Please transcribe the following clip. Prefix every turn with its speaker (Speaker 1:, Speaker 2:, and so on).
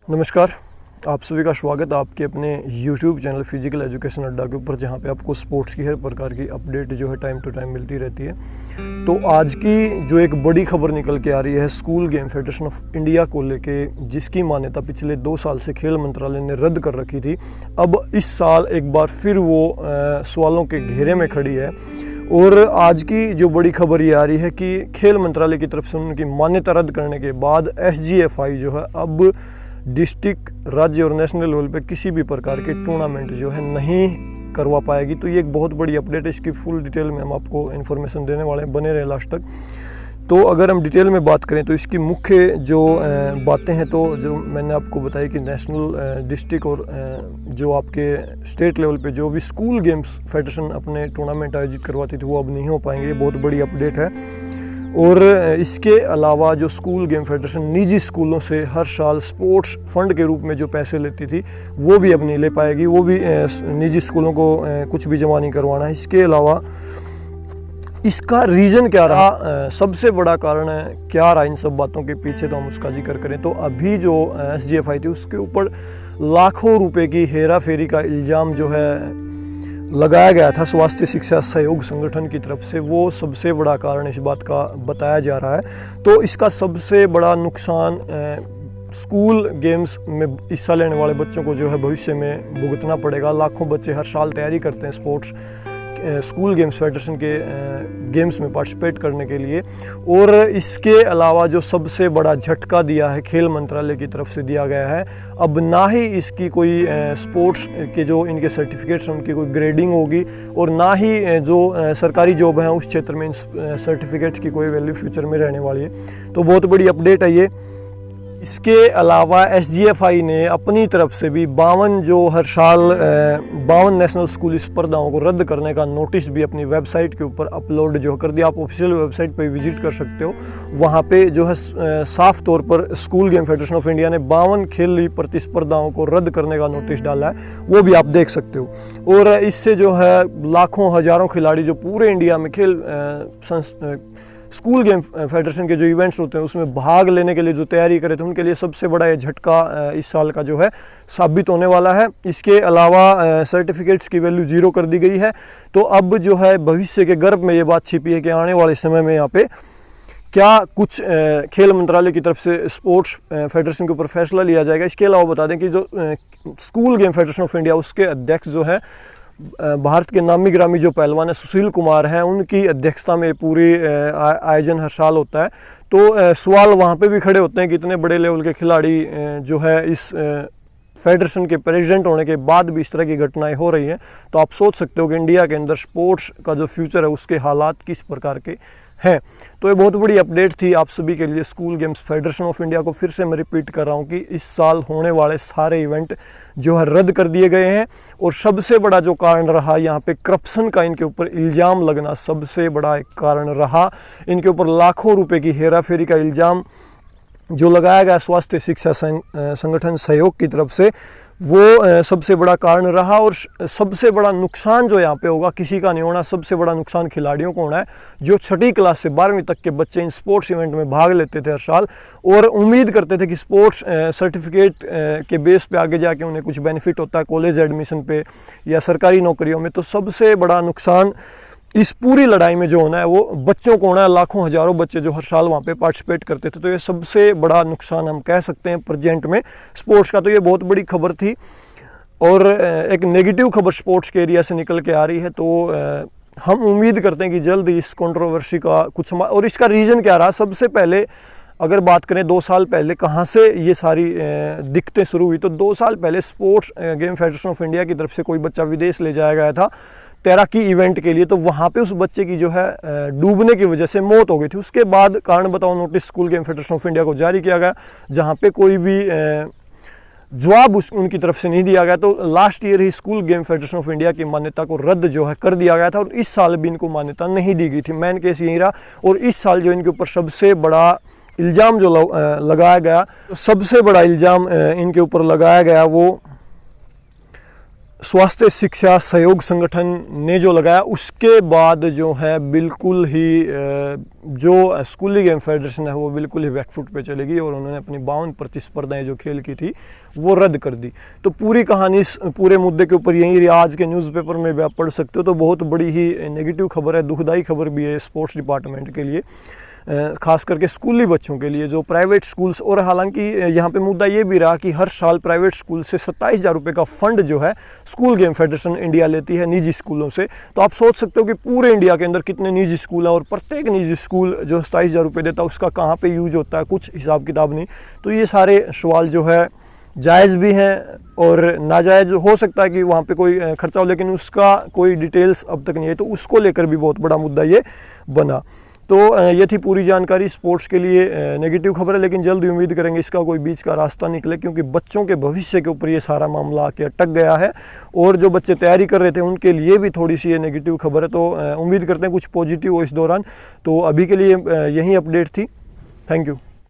Speaker 1: नमस्कार, आप सभी का स्वागत है आपके अपने YouTube चैनल फिजिकल एजुकेशन अड्डा के ऊपर, जहां पे आपको स्पोर्ट्स की हर प्रकार की अपडेट जो है टाइम टू टाइम मिलती रहती है। तो आज की जो एक बड़ी खबर निकल के आ रही है school game federation of India को लेके, जिसकी मान्यता पिछले 2 साल से खेल मंत्रालय ने रद्द कर रखी थी। अब इस साल एक बार फिर वो सवालों के घेरे में खड़ी है। और आज की जो बड़ी खबर ये आ रही है कि खेल मंत्रालय की तरफ से उनकी मान्यता रद्द करने के बाद SGFI जो है अब डिस्ट्रिक्ट, राज्य और नेशनल लेवल पे किसी भी प्रकार के टूर्नामेंट जो है नहीं करवा पाएगी। तो ये एक बहुत बड़ी अपडेट है। इसकी फुल डिटेल में हम आपको इन्फॉर्मेशन देने वाले हैं, बने रहे लास्ट तक। तो अगर हम डिटेल में बात करें तो इसकी मुख्य जो बातें हैं, तो जो मैंने आपको बताई कि नेशनल, डिस्ट्रिक्ट और जो आपके स्टेट लेवल पे जो भी स्कूल गेम्स फेडरेशन अपने टूर्नामेंट आयोजित करवाती थी वो अब नहीं हो पाएंगे। ये बहुत बड़ी अपडेट है। और इसके अलावा जो स्कूल गेम फेडरेशन निजी स्कूलों से हर साल स्पोर्ट्स फंड के रूप में जो पैसे लेती थी वो भी अब नहीं ले पाएगी। वो भी निजी स्कूलों को कुछ भी जमा नहीं करवाना है। इसके अलावा इसका रीज़न क्या रहा, सबसे बड़ा कारण क्या रहा इन सब बातों के पीछे, तो हम उसका जिक्र करें तो अभी जो SGFI थी उसके ऊपर लाखों रुपए की हेरा फेरी का इल्ज़ाम जो है लगाया गया था स्वास्थ्य शिक्षा सहयोग संगठन की तरफ से। वो सबसे बड़ा कारण इस बात का बताया जा रहा है। तो इसका सबसे बड़ा नुकसान स्कूल गेम्स में हिस्सा लेने वाले बच्चों को जो है भविष्य में भुगतना पड़ेगा। लाखों बच्चे हर साल तैयारी करते हैं स्पोर्ट्स स्कूल गेम्स फेडरेशन के गेम्स में पार्टिसिपेट करने के लिए। और इसके अलावा जो सबसे बड़ा झटका दिया है खेल मंत्रालय की तरफ से दिया गया है, अब ना ही इसकी कोई स्पोर्ट्स के जो इनके सर्टिफिकेट्स हैं उनकी कोई ग्रेडिंग होगी, और ना ही जो सरकारी जॉब है उस क्षेत्र में इन सर्टिफिकेट्स की कोई वैल्यू फ्यूचर में रहने वाली है। तो बहुत बड़ी अपडेट है ये। इसके अलावा SGFI ने अपनी तरफ से भी 52 जो हर साल 52 नेशनल स्कूल स्पर्धाओं को रद्द करने का नोटिस भी अपनी वेबसाइट के ऊपर अपलोड जो कर दिया। आप ऑफिशियल वेबसाइट पे विजिट कर सकते हो। वहाँ पे जो है साफ तौर पर school game federation of India ने 52 खेल प्रतिस्पर्धाओं को रद्द करने का नोटिस डाला है, वो भी आप देख सकते हो। और इससे जो है लाखों हज़ारों खिलाड़ी जो पूरे इंडिया में स्कूल गेम फेडरेशन के जो इवेंट्स होते हैं उसमें भाग लेने के लिए जो तैयारी करे थे उनके लिए सबसे बड़ा ये झटका इस साल का जो है साबित होने वाला है। इसके अलावा सर्टिफिकेट्स की वैल्यू 0 कर दी गई है। तो अब जो है भविष्य के गर्भ में ये बात छिपी है कि आने वाले समय में यहाँ पे क्या कुछ खेल मंत्रालय की तरफ से स्पोर्ट्स फेडरेशन के ऊपर फैसला लिया जाएगा। इसके अलावा बता दें कि जो school game federation of India उसके अध्यक्ष जो है भारत के नामी गिरामी जो पहलवान है सुशील कुमार हैं, उनकी अध्यक्षता में पूरी आयोजन हर साल होता है। तो सवाल वहाँ पे भी खड़े होते हैं कि इतने बड़े लेवल के खिलाड़ी जो है इस फेडरेशन के प्रेसिडेंट होने के बाद भी इस तरह की घटनाएं हो रही हैं। तो आप सोच सकते हो कि इंडिया के अंदर स्पोर्ट्स का जो फ्यूचर है उसके हालात किस प्रकार के हैं। तो ये बहुत बड़ी अपडेट थी आप सभी के लिए school games federation of India को। फिर से मैं रिपीट कर रहा हूँ कि इस साल होने वाले सारे इवेंट जो है रद्द कर दिए गए हैं। और सबसे बड़ा जो कारण रहा यहाँ पे करप्शन का इनके ऊपर इल्ज़ाम लगना सबसे बड़ा एक कारण रहा। इनके ऊपर लाखों रुपए की हेरा फेरी का इल्ज़ाम जो लगाया गया स्वास्थ्य शिक्षा संगठन सहयोग की तरफ से, वो सबसे बड़ा कारण रहा। और सबसे बड़ा नुकसान जो यहाँ पे होगा किसी का नहीं होना, सबसे बड़ा नुकसान खिलाड़ियों को होना है जो 6ठी क्लास से 12वीं तक के बच्चे इन स्पोर्ट्स इवेंट में भाग लेते थे हर साल और उम्मीद करते थे कि स्पोर्ट्स सर्टिफिकेट के बेस पे आगे जाके उन्हें कुछ बेनिफिट होता है कॉलेज एडमिशन पे या सरकारी नौकरियों में। तो सबसे बड़ा नुकसान इस पूरी लड़ाई में जो होना है वो बच्चों को होना है। लाखों हज़ारों बच्चे जो हर साल वहाँ पे पार्टिसिपेट करते थे। तो ये सबसे बड़ा नुकसान हम कह सकते हैं प्रेजेंट में स्पोर्ट्स का। तो ये बहुत बड़ी खबर थी और एक नेगेटिव खबर स्पोर्ट्स के एरिया से निकल के आ रही है। तो हम उम्मीद करते हैं कि जल्द इस कंट्रोवर्सी का कुछ और इसका रीज़न क्या रहा। सबसे पहले अगर बात करें 2 साल पहले कहाँ से ये सारी दिक्कतें शुरू हुई, तो 2 साल पहले sports game federation of India की तरफ से कोई बच्चा विदेश ले जाया गया था तैराकी इवेंट के लिए। तो वहाँ पे उस बच्चे की जो है डूबने की वजह से मौत हो गई थी। उसके बाद कारण बताओ notice school game federation of India को जारी किया गया, जहाँ पे कोई भी जवाब उनकी तरफ से नहीं दिया गया। तो last year he school game federation of India की मान्यता को रद्द जो है कर दिया गया था और इस साल भी इनको मान्यता नहीं दी गई थी। मेन केस यही रहा। और इस साल जो इनके ऊपर सबसे बड़ा इल्ज़ाम जो लगाया गया, सबसे बड़ा इल्ज़ाम इनके ऊपर लगाया गया वो स्वास्थ्य शिक्षा सहयोग संगठन ने जो लगाया उसके बाद जो है बिल्कुल ही जो स्कूली गेम फेडरेशन है वो बिल्कुल ही बैकफुट पे चलेगी और उन्होंने अपनी 52 प्रतिस्पर्धाएं जो खेल की थी वो रद्द कर दी। तो पूरी कहानी इस पूरे मुद्दे के ऊपर यही रही। आज के न्यूज़पेपर में भी आप पढ़ सकते हो। तो बहुत बड़ी ही नेगेटिव खबर है, दुखदाई खबर भी है स्पोर्ट्स डिपार्टमेंट के लिए, खास करके स्कूली बच्चों के लिए जो प्राइवेट स्कूल्स। और हालांकि यहाँ पे मुद्दा ये भी रहा कि हर साल प्राइवेट स्कूल से 27,000 रुपये का फंड जो है स्कूल गेम फेडरेशन इंडिया लेती है निजी स्कूलों से। तो आप सोच सकते हो कि पूरे इंडिया के अंदर कितने निजी स्कूल हैं और प्रत्येक निजी स्कूल जो 27,000 रुपये देता है उसका कहाँ पे यूज होता है, कुछ हिसाब किताब नहीं। तो ये सारे सवाल जो है जायज़ भी हैं और नाजायज़ हो सकता है कि वहाँ पे कोई खर्चा हो, लेकिन उसका कोई डिटेल्स अब तक नहीं है। तो उसको लेकर भी बहुत बड़ा मुद्दा ये बना। तो ये थी पूरी जानकारी। स्पोर्ट्स के लिए नेगेटिव खबर है, लेकिन जल्दी उम्मीद करेंगे इसका कोई बीच का रास्ता निकले, क्योंकि बच्चों के भविष्य के ऊपर ये सारा मामला आके अटक गया है और जो बच्चे तैयारी कर रहे थे उनके लिए भी थोड़ी सी ये नेगेटिव खबर है। तो उम्मीद करते हैं कुछ पॉजिटिव हो इस दौरान। तो अभी के लिए यही अपडेट थी। Thank you.